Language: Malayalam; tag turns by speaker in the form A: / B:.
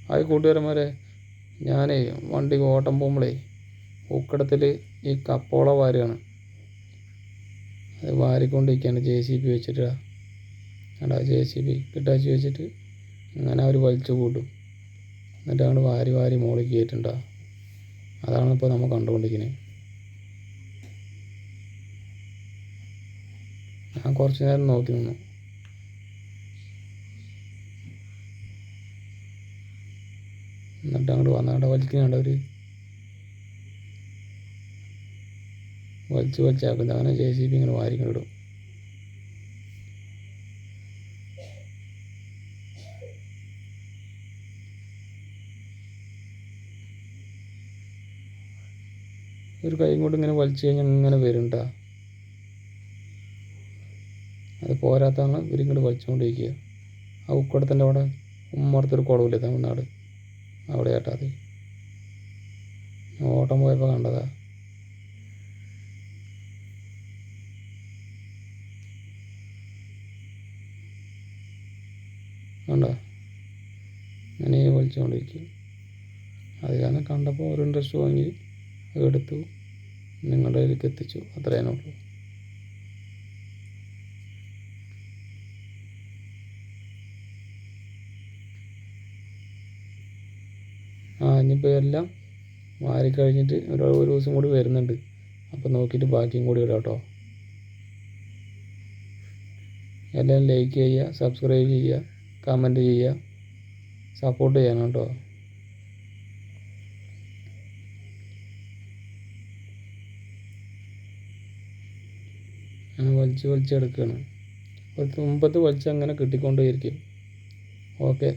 A: ഹായ് കൂട്ടുകാരന്മാരെ, ഞാനേ വണ്ടി ഓട്ടം പോകുമ്പോഴേ ഉക്കടത്തിൽ ഈ കപ്പോള വാരുകയാണ്. അത് വാരിക്കൊണ്ടിരിക്കുകയാണ് JCB വെച്ചിട്ട്. അടാ JCB കിട്ടാച്ച് വെച്ചിട്ട് ഇങ്ങനെ അവർ വലിച്ചു കൂട്ടും. എന്നിട്ട് അങ്ങോട്ട് വാരി വാരി മുകളിൽ കയറ്റുണ്ടാ. അതാണ് ഇപ്പോൾ നമ്മൾ കണ്ടുകൊണ്ടിരിക്കുന്നത്. ഞാൻ കുറച്ച് നേരം നോക്കി നിന്നു. എന്നിട്ട് അങ്ങോട്ട് വന്നാണ്ട് വലിക്കുന്നുണ്ട് അവർ. വലിച്ചാക്കുന്നത് അങ്ങനെ JCB ഇങ്ങനെ വാരിക്കൊണ്ടിടും. ഒരു കൈ കൊണ്ട് ഇങ്ങനെ വലിച്ചു കഴിഞ്ഞാൽ ഇങ്ങനെ വരുന്നുണ്ടാ. അത് പോരാത്താണ് ഇവരിങ്ങോട്ട് വലിച്ചുകൊണ്ടിരിക്കുക. ആ ഉക്കടത്തിൻ്റെ അവിടെ ഉമ്മറത്തൊരു കുളമില്ലേ തമിഴ്നാട്, അവിടെ ആട്ടാതെ ഓട്ടം പോയപ്പോൾ കണ്ടതാ. കണ്ടോ അങ്ങനെ വലിച്ചുകൊണ്ടിരിക്കും. അത് കാരണം കണ്ടപ്പോൾ ഒരു ഇൻട്രസ്റ്റ് വാങ്ങി എടുത്തു, നിങ്ങളുടെ കയ്യിലേക്ക് എത്തിച്ചു. അത്രേനുള്ളൂ. ഇനിയിപ്പോൾ എല്ലാം വാരിക്കഴിഞ്ഞിട്ട് ഒരു ദിവസം കൂടി വരുന്നുണ്ട്. അപ്പോൾ നോക്കിയിട്ട് ബാക്കിയും കൂടി ഇടാം കേട്ടോ. എല്ലാം ലൈക്ക് ചെയ്യുക, സബ്സ്ക്രൈബ് ചെയ്യുക, കമൻറ്റ് ചെയ്യുക, സപ്പോർട്ട് ചെയ്യണം കേട്ടോ. അങ്ങനെ വലിച്ചെടുക്കുകയാണ്. മുമ്പത്ത് വലിച്ച് അങ്ങനെ കിട്ടിക്കൊണ്ടേയിരിക്കും. ഓക്കെ.